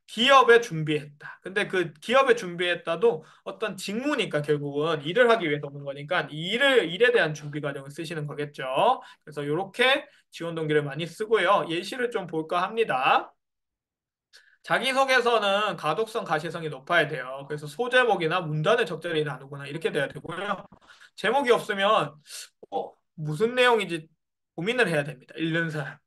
기업에 준비했다. 근데 그 기업에 준비했다도 어떤 직무니까 결국은 일을 하기 위해서 오는 거니까 일에 대한 준비 과정을 쓰시는 거겠죠. 그래서 이렇게 지원 동기를 많이 쓰고요. 예시를 좀 볼까 합니다. 자기소개서는 가독성, 가시성이 높아야 돼요. 그래서 소제목이나 문단을 적절히 나누거나 이렇게 돼야 되고요. 제목이 없으면 무슨 내용인지 고민을 해야 됩니다. 읽는 사람.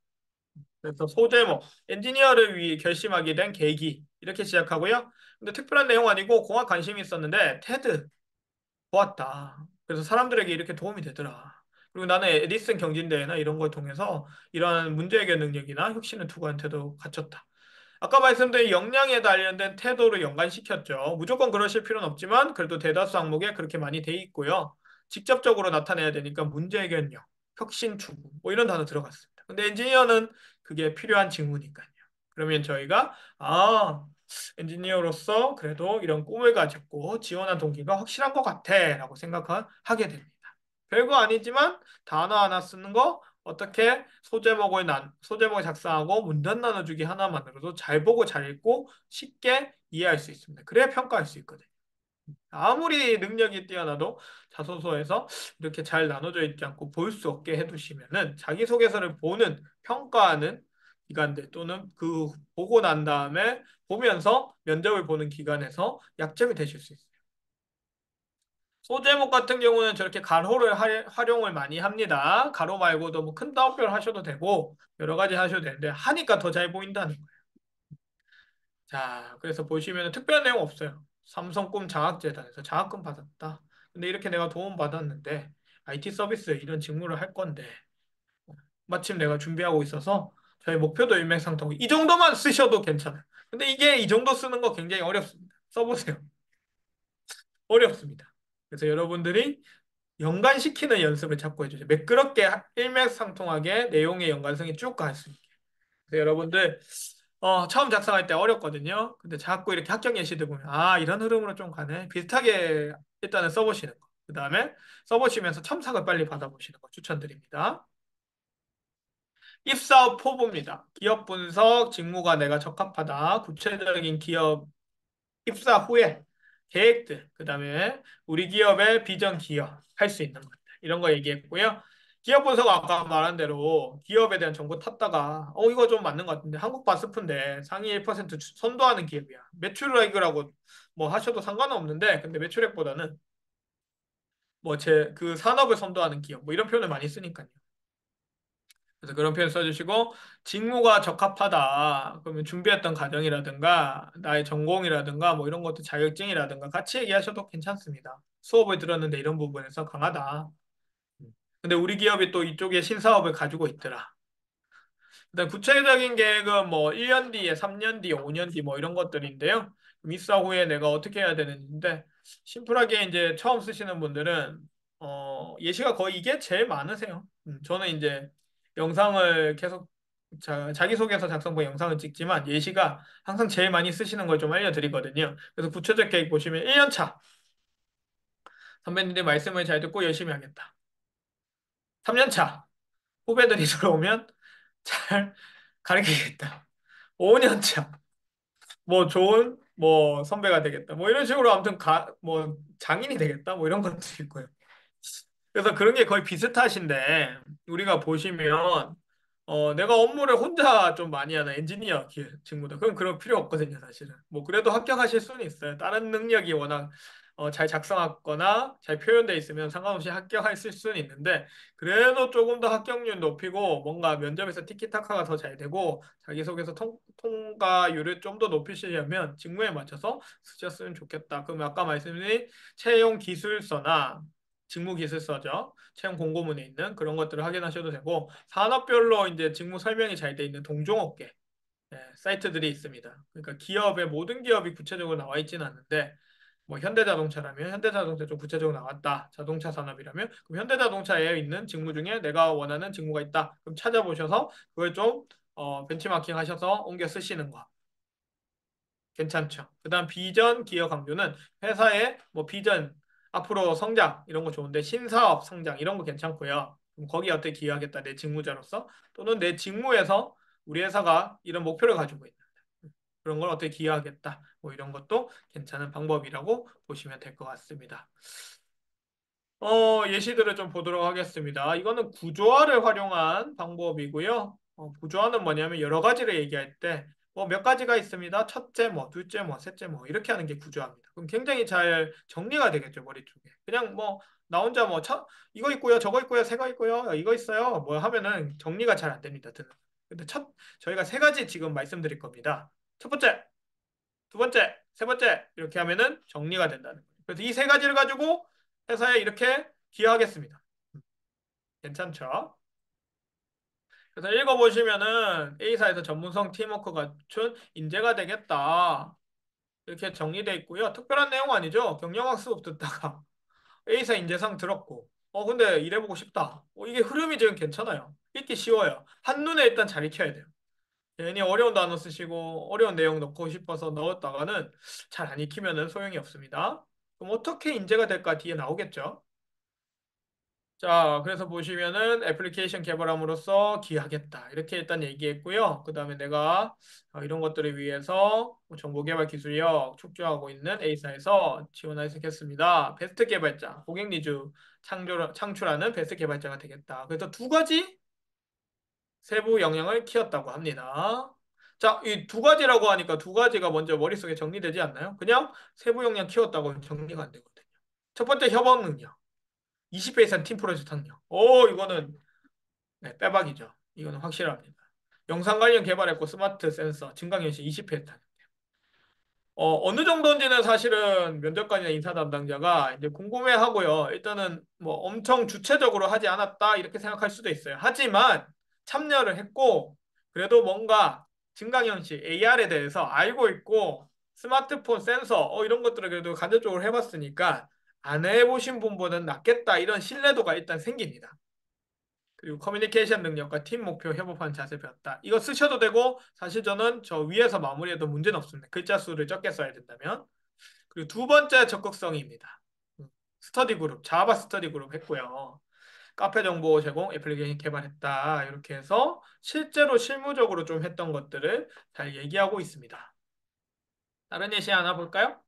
그래서 소제목, 엔지니어를 위해 결심하게 된 계기 이렇게 시작하고요. 근데 특별한 내용 아니고 공학 관심이 있었는데 테드 보았다. 그래서 사람들에게 이렇게 도움이 되더라. 그리고 나는 에디슨 경진대회나 이런 걸 통해서 이런 문제 해결 능력이나 혁신을 투구한 태도 갖췄다. 아까 말씀드린 역량에 관련된 태도를 연관시켰죠. 무조건 그러실 필요는 없지만 그래도 대다수 항목에 그렇게 많이 돼 있고요. 직접적으로 나타내야 되니까 문제 해결력, 혁신 추구 뭐 이런 단어 들어갔습니다. 근데 엔지니어는 그게 필요한 직무니까요. 그러면 저희가 엔지니어로서 그래도 이런 꿈을 가졌고 지원한 동기가 확실한 것 같아라고 생각하게 됩니다. 별거 아니지만 단어 하나 쓰는 거 어떻게 소제목을 작성하고 문단 나눠주기 하나만으로도 잘 보고 잘 읽고 쉽게 이해할 수 있습니다. 그래야 평가할 수 있거든요. 아무리 능력이 뛰어나도 자소서에서 이렇게 잘 나눠져 있지 않고 볼 수 없게 해두시면은 자기소개서를 보는 평가하는 기관들 또는 그 보고 난 다음에 보면서 면접을 보는 기관에서 약점이 되실 수 있어요. 소제목 같은 경우는 저렇게 가로를 활용을 많이 합니다. 가로 말고도 뭐 큰 따옴표를 하셔도 되고 여러 가지 하셔도 되는데 하니까 더 잘 보인다는 거예요. 자, 그래서 보시면 특별한 내용 없어요. 삼성 꿈 장학재단에서 장학금 받았다. 근데 이렇게 내가 도움 받았는데 IT 서비스 이런 직무를 할 건데 마침 내가 준비하고 있어서 저희 목표도 일맥상통하고 이 정도만 쓰셔도 괜찮아요. 근데 이게 이 정도 쓰는 거 굉장히 어렵습니다. 써보세요. 어렵습니다. 그래서 여러분들이 연관시키는 연습을 자꾸 해주세요. 매끄럽게 일맥상통하게 내용의 연관성이 쭉 갈 수 있게. 그래서 여러분들 처음 작성할 때 어렵거든요. 근데 자꾸 이렇게 합격 예시들 보면 이런 흐름으로 좀 가네. 비슷하게 일단은 써보시는 거. 그 다음에 써보시면서 첨삭을 빨리 받아보시는 거 추천드립니다. 입사 후 포부입니다. 기업 분석, 직무가 내가 적합하다. 구체적인 기업 입사 후에 계획들, 그다음에 우리 기업의 비전 기업 할 수 있는 것들 이런 거 얘기했고요. 기업 분석 아까 말한 대로 기업에 대한 정보 탔다가 이거 좀 맞는 것 같은데 한국 바스프인데 상위 1% 선도하는 기업이야. 매출액이라고 뭐 하셔도 상관은 없는데 근데 매출액보다는 뭐 제 그 산업을 선도하는 기업 뭐 이런 표현을 많이 쓰니까요. 그래서 그런 표현 써주시고 직무가 적합하다. 그러면 준비했던 과정이라든가 나의 전공이라든가 뭐 이런 것도 자격증이라든가 같이 얘기하셔도 괜찮습니다. 수업을 들었는데 이런 부분에서 강하다. 근데 우리 기업이 또 이쪽에 신사업을 가지고 있더라. 일단 구체적인 계획은 뭐 1년 뒤에, 3년 뒤에, 5년 뒤 뭐 이런 것들인데요. 입사 후에 내가 어떻게 해야 되는지인데 심플하게 이제 처음 쓰시는 분들은 예시가 거의 이게 제일 많으세요. 저는 이제 영상을 계속 자기소개서 작성본 영상을 찍지만 예시가 항상 제일 많이 쓰시는 걸 좀 알려드리거든요. 그래서 구체적 계획 보시면 1년 차 선배님들 말씀을 잘 듣고 열심히 하겠다. 3년 차 후배들이 들어오면 잘 가르치겠다. 5년 차 뭐 좋은 뭐 선배가 되겠다. 뭐 이런 식으로 아무튼 뭐 장인이 되겠다. 뭐 이런 것도 있고요. 그래서 그런 게 거의 비슷하신데 우리가 보시면 내가 업무를 혼자 좀 많이 하는 엔지니어 직무다. 그럼 그럴 필요 없거든요, 사실은. 뭐 그래도 합격하실 수는 있어요. 다른 능력이 워낙 잘 작성하거나 잘 표현돼 있으면 상관없이 합격하실 수는 있는데 그래도 조금 더 합격률 높이고 뭔가 면접에서 티키타카가 더 잘 되고 자기소개서 통과율을 좀 더 높이시려면 직무에 맞춰서 쓰셨으면 좋겠다. 그럼 아까 말씀드린 채용 기술서나 직무기술서죠. 채용 공고문에 있는 그런 것들을 확인하셔도 되고 산업별로 이제 직무 설명이 잘 돼 있는 동종업계 사이트들이 있습니다. 그러니까 기업의 모든 기업이 구체적으로 나와 있지는 않는데 뭐 현대자동차라면 현대자동차 좀 구체적으로 나왔다. 자동차 산업이라면 그럼 현대자동차에 있는 직무 중에 내가 원하는 직무가 있다. 그럼 찾아보셔서 그걸 좀 벤치마킹 하셔서 옮겨 쓰시는 거. 괜찮죠. 그다음 비전 기여 강조는 회사의 뭐 비전 앞으로 성장 이런 거 좋은데 신사업 성장 이런 거 괜찮고요. 그럼 거기에 어떻게 기여하겠다 내 직무자로서 또는 내 직무에서 우리 회사가 이런 목표를 가지고 있다. 그런 걸 어떻게 기여하겠다. 뭐 이런 것도 괜찮은 방법이라고 보시면 될 것 같습니다. 예시들을 좀 보도록 하겠습니다. 이거는 구조화를 활용한 방법이고요. 구조화는 뭐냐면 여러 가지를 얘기할 때 뭐 몇 가지가 있습니다. 첫째 뭐, 둘째 뭐, 셋째 뭐 이렇게 하는 게 구조화입니다. 그럼 굉장히 잘 정리가 되겠죠, 머리 쪽에. 그냥 뭐 나 혼자 뭐 이거 있고요, 저거 있고요, 새거 있고요, 이거 있어요. 뭐 하면은 정리가 잘 안 됩니다. 근데 저희가 세 가지 지금 말씀드릴 겁니다. 첫 번째, 두 번째, 세 번째 이렇게 하면은 정리가 된다는 거예요. 그래서 이 세 가지를 가지고 회사에 이렇게 기여하겠습니다. 괜찮죠? 그래서 읽어보시면은 A사에서 전문성 팀워크 갖춘 인재가 되겠다. 이렇게 정리되어 있고요. 특별한 내용 아니죠? 경영학 수업 듣다가 A사 인재상 들었고 근데 일해보고 싶다. 이게 흐름이 지금 괜찮아요. 읽기 쉬워요. 한눈에 일단 잘 익혀야 돼요. 괜히 어려운 단어 쓰시고 어려운 내용 넣고 싶어서 넣었다가는 잘 안 익히면은 소용이 없습니다. 그럼 어떻게 인재가 될까 뒤에 나오겠죠? 자, 그래서 보시면은 애플리케이션 개발함으로써 기여하겠다. 이렇게 일단 얘기했고요. 그 다음에 내가 이런 것들을 위해서 뭐 정보개발 기술력 축소하고 있는 A사에서 지원하겠습니다. 베스트 개발자, 고객 니즈 창출하는 베스트 개발자가 되겠다. 그래서 두 가지 세부 역량을 키웠다고 합니다. 자, 이 두 가지라고 하니까 두 가지가 먼저 머릿속에 정리되지 않나요? 그냥 세부 역량 키웠다고 하면 정리가 안 되거든요. 첫 번째 협업 능력. 20배 이상 팀 프로젝트 학력. 이거는 네, 빼박이죠. 이거는 확실합니다. 영상 관련 개발했고 스마트 센서, 증강현실 20회 했다. 어느 정도인지는 사실은 면접관이나 인사 담당자가 이제 궁금해 하고요. 일단은 뭐 엄청 주체적으로 하지 않았다 이렇게 생각할 수도 있어요. 하지만 참여를 했고 그래도 뭔가 증강현실 AR에 대해서 알고 있고 스마트폰 센서 이런 것들을 그래도 간접적으로 해봤으니까 안 해보신 분보다는 낫겠다 이런 신뢰도가 일단 생깁니다. 그리고 커뮤니케이션 능력과 팀 목표 협업하는 자세 배웠다. 이거 쓰셔도 되고 사실 저는 저 위에서 마무리해도 문제는 없습니다. 글자 수를 적게 써야 된다면. 그리고 두 번째 적극성입니다. 스터디 그룹, 자바 스터디 그룹 했고요. 카페 정보 제공, 애플리케이션 개발했다. 이렇게 해서 실제로 실무적으로 좀 했던 것들을 잘 얘기하고 있습니다. 다른 예시 하나 볼까요?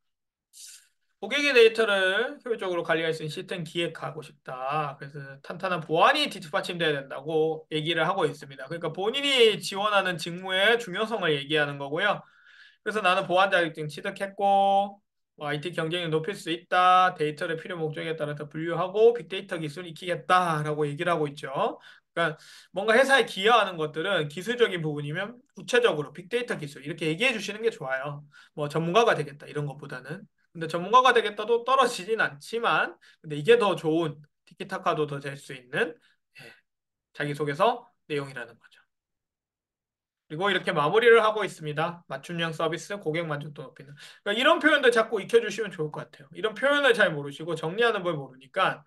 고객의 데이터를 효율적으로 관리할 수 있는 시스템 기획하고 싶다. 그래서 탄탄한 보안이 뒷받침돼야 된다고 얘기를 하고 있습니다. 그러니까 본인이 지원하는 직무의 중요성을 얘기하는 거고요. 그래서 나는 보안 자격증 취득했고 뭐 IT 경쟁력 높일 수 있다. 데이터를 필요 목적에 따라서 분류하고 빅데이터 기술 익히겠다라고 얘기를 하고 있죠. 그러니까 뭔가 회사에 기여하는 것들은 기술적인 부분이면 구체적으로 빅데이터 기술 이렇게 얘기해 주시는 게 좋아요. 뭐 전문가가 되겠다 이런 것보다는. 근데 전문가가 되겠다도 떨어지진 않지만 근데 이게 더 좋은 티키타카도 더 될 수 있는 예, 자기소개서 내용이라는 거죠. 그리고 이렇게 마무리를 하고 있습니다. 맞춤형 서비스, 고객 만족도 높이는. 그러니까 이런 표현들 자꾸 익혀주시면 좋을 것 같아요. 이런 표현을 잘 모르시고 정리하는 걸 모르니까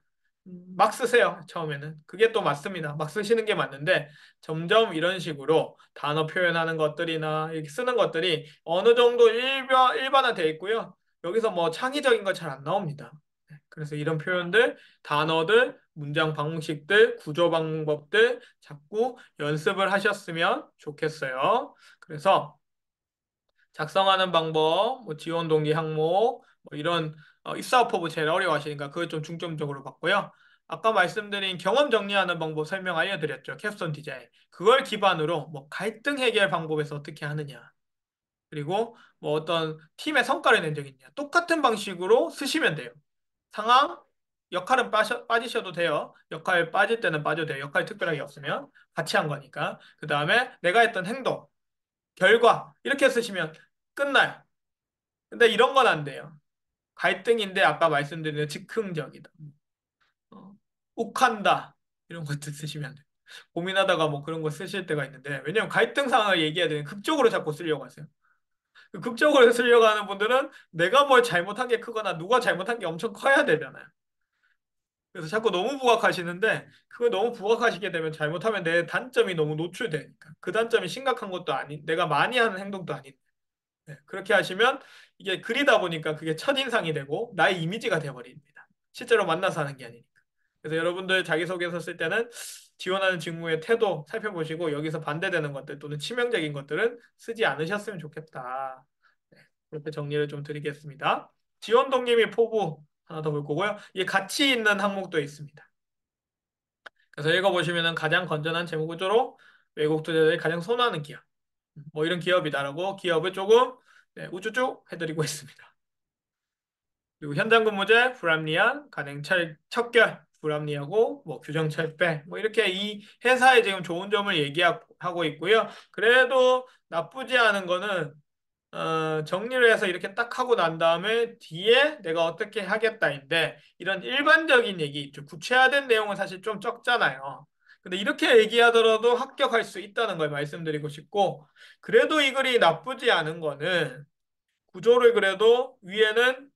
막 쓰세요. 처음에는. 그게 또 맞습니다. 막 쓰시는 게 맞는데 점점 이런 식으로 단어 표현하는 것들이나 이렇게 쓰는 것들이 어느 정도 일반화되어 있고요. 여기서 뭐 창의적인 거 잘 안 나옵니다. 네, 그래서 이런 표현들, 단어들, 문장 방식들, 구조 방법들 자꾸 연습을 하셨으면 좋겠어요. 그래서 작성하는 방법, 뭐 지원 동기 항목, 뭐 이런 입사업허브 제일 어려워하시니까 그걸 좀 중점적으로 봤고요. 아까 말씀드린 경험 정리하는 방법 설명 알려드렸죠. 캡스톤 디자인. 그걸 기반으로 뭐 갈등 해결 방법에서 어떻게 하느냐. 그리고 뭐 어떤 팀의 성과를 낸 적이 있냐. 똑같은 방식으로 쓰시면 돼요. 상황, 역할은 빠지셔도 돼요. 역할 빠질 때는 빠져도 돼요. 역할이 특별하게 없으면 같이 한 거니까. 그 다음에 내가 했던 행동, 결과 이렇게 쓰시면 끝나요. 근데 이런 건 안 돼요. 갈등인데 아까 말씀드린 즉흥적이다. 어, 욱한다. 이런 것도 쓰시면 안 돼요. 고민하다가 뭐 그런 거 쓰실 때가 있는데 왜냐면 갈등 상황을 얘기해야 되는 극적으로 자꾸 쓰려고 하세요. 그 극적으로 쓰려고 하는 분들은 내가 뭘 잘못한 게 크거나 누가 잘못한 게 엄청 커야 되잖아요. 그래서 자꾸 너무 부각하시는데 그걸 너무 부각하시게 되면 잘못하면 내 단점이 너무 노출되니까 그 단점이 심각한 것도 아닌 내가 많이 하는 행동도 아닌 네, 그렇게 하시면 이게 글이다 보니까 그게 첫인상이 되고 나의 이미지가 되어버립니다. 실제로 만나서 하는 게 아니니까. 그래서 여러분들 자기소개서 쓸 때는 지원하는 직무의 태도 살펴보시고 여기서 반대되는 것들 또는 치명적인 것들은 쓰지 않으셨으면 좋겠다. 네, 그렇게 정리를 좀 드리겠습니다. 지원 동기 및 포부 하나 더 볼 거고요. 이게 가치 있는 항목도 있습니다. 그래서 읽어보시면은 가장 건전한 재무 구조로 외국 투자자들이 가장 선호하는 기업. 뭐 이런 기업이다라고 기업을 조금 네, 우쭈쭈 해드리고 있습니다. 그리고 현장 근무제 불합리한 간행 척결 불합리하고 뭐 규정 철폐 뭐 이렇게 이 회사의 지금 좋은 점을 얘기하고 있고요. 그래도 나쁘지 않은 거는 정리를 해서 이렇게 딱 하고 난 다음에 뒤에 내가 어떻게 하겠다인데 이런 일반적인 얘기 있죠. 구체화된 내용은 사실 좀 적잖아요. 근데 이렇게 얘기하더라도 합격할 수 있다는 걸 말씀드리고 싶고 그래도 이 글이 나쁘지 않은 거는 구조를 그래도 위에는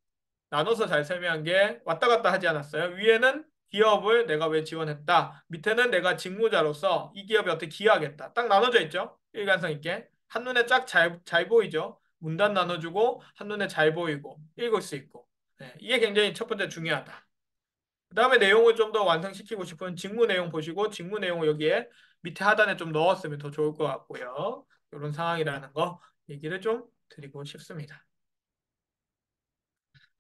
나눠서 잘 설명한 게 왔다 갔다 하지 않았어요. 위에는 기업을 내가 왜 지원했다. 밑에는 내가 직무자로서 이 기업에 어떻게 기여하겠다. 딱 나눠져 있죠. 일관성 있게. 한눈에 쫙 잘 보이죠. 문단 나눠주고 한눈에 잘 보이고 읽을 수 있고. 네, 이게 굉장히 첫 번째 중요하다. 그 다음에 내용을 좀 더 완성시키고 싶은 직무 내용 보시고 직무 내용을 여기에 밑에 하단에 좀 넣었으면 더 좋을 것 같고요. 이런 상황이라는 거 얘기를 좀 드리고 싶습니다.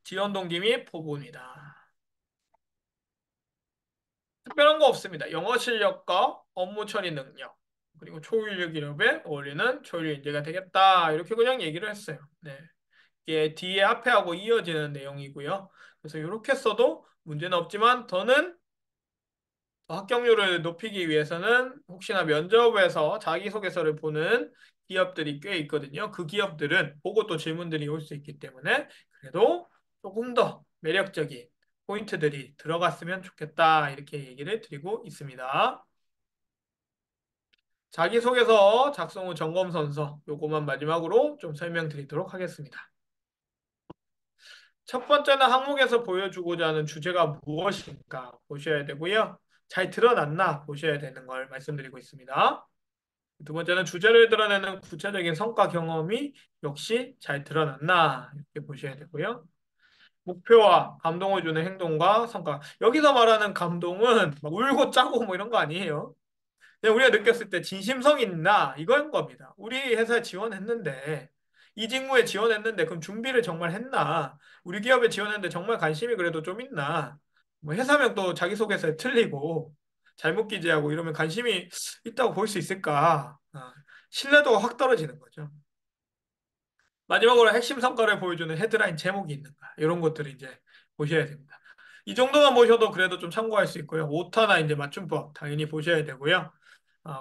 지원 동기 및 포부입니다. 특별한 거 없습니다. 영어 실력과 업무 처리 능력, 그리고 초율 기업에 어울리는 초율 인재가 되겠다. 이렇게 그냥 얘기를 했어요. 네. 이게 뒤에 앞에하고 이어지는 내용이고요. 그래서 이렇게 써도 문제는 없지만 더는 더 합격률을 높이기 위해서는 혹시나 면접에서 자기소개서를 보는 기업들이 꽤 있거든요. 그 기업들은 보고 또 질문들이 올 수 있기 때문에 그래도 조금 더 매력적인 포인트들이 들어갔으면 좋겠다. 이렇게 얘기를 드리고 있습니다. 자기소개서 작성 후 점검선서 요거만 마지막으로 좀 설명드리도록 하겠습니다. 첫 번째는 항목에서 보여주고자 하는 주제가 무엇인가 보셔야 되고요. 잘 드러났나 보셔야 되는 걸 말씀드리고 있습니다. 두 번째는 주제를 드러내는 구체적인 성과 경험이 역시 잘 드러났나 이렇게 보셔야 되고요. 목표와 감동을 주는 행동과 성과. 여기서 말하는 감동은 막 울고 짜고 뭐 이런 거 아니에요. 그냥 우리가 느꼈을 때 진심성 있나 이건 겁니다. 우리 회사에 지원했는데 이 직무에 지원했는데 그럼 준비를 정말 했나? 우리 기업에 지원했는데 정말 관심이 그래도 좀 있나? 뭐 회사명 또 자기소개서에 틀리고 잘못 기재하고 이러면 관심이 있다고 볼 수 있을까? 신뢰도가 확 떨어지는 거죠. 마지막으로 핵심 성과를 보여주는 헤드라인 제목이 있는가? 이런 것들을 이제 보셔야 됩니다. 이 정도만 보셔도 그래도 좀 참고할 수 있고요. 오타나 이제 맞춤법 당연히 보셔야 되고요.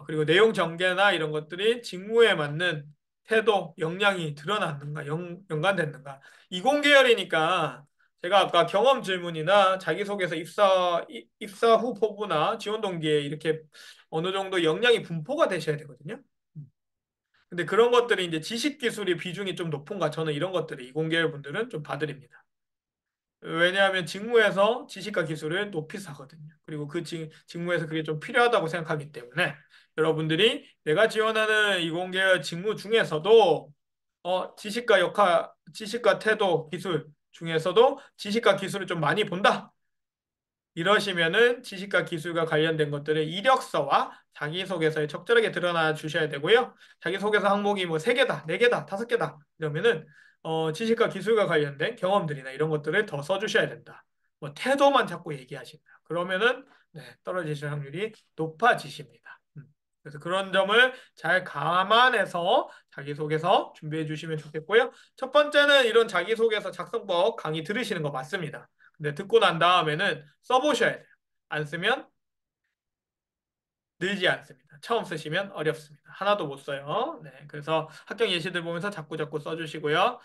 그리고 내용 전개나 이런 것들이 직무에 맞는 태도, 역량이 드러났는가, 연관됐는가. 이공계열이니까 제가 아까 경험 질문이나 자기소개서 입사 후 포부나 지원 동기에 이렇게 어느 정도 역량이 분포가 되셔야 되거든요. 근데 그런 것들이 이제 지식 기술의 비중이 좀 높은가? 저는 이런 것들이 이공계열 분들은 좀 봐드립니다. 왜냐하면 직무에서 지식과 기술을 높이 사거든요. 그리고 그 직무에서 그게 좀 필요하다고 생각하기 때문에 여러분들이 내가 지원하는 이공계열 직무 중에서도 지식과 태도, 기술 중에서도 지식과 기술을 좀 많이 본다. 이러시면은 지식과 기술과 관련된 것들을 이력서와 자기소개서에 적절하게 드러나 주셔야 되고요. 자기소개서 항목이 뭐 3개다, 4개다, 5개다 이러면은 지식과 기술과 관련된 경험들이나 이런 것들을 더 써주셔야 된다. 뭐 태도만 자꾸 얘기하신다. 그러면은 네, 떨어지실 확률이 높아지십니다. 그래서 그런 점을 잘 감안해서 자기소개서 준비해 주시면 좋겠고요. 첫 번째는 이런 자기소개서 작성법 강의 들으시는 거 맞습니다. 근데 듣고 난 다음에는 써보셔야 돼요. 안 쓰면 늘지 않습니다. 처음 쓰시면 어렵습니다. 하나도 못 써요. 네, 그래서 학경 예시들 보면서 자꾸자꾸 써주시고요.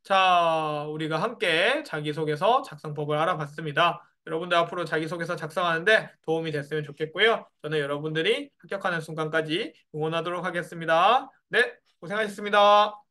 자, 우리가 함께 자기소개서 작성법을 알아봤습니다. 여러분들 앞으로 자기소개서 작성하는데 도움이 됐으면 좋겠고요. 저는 여러분들이 합격하는 순간까지 응원하도록 하겠습니다. 네, 고생하셨습니다.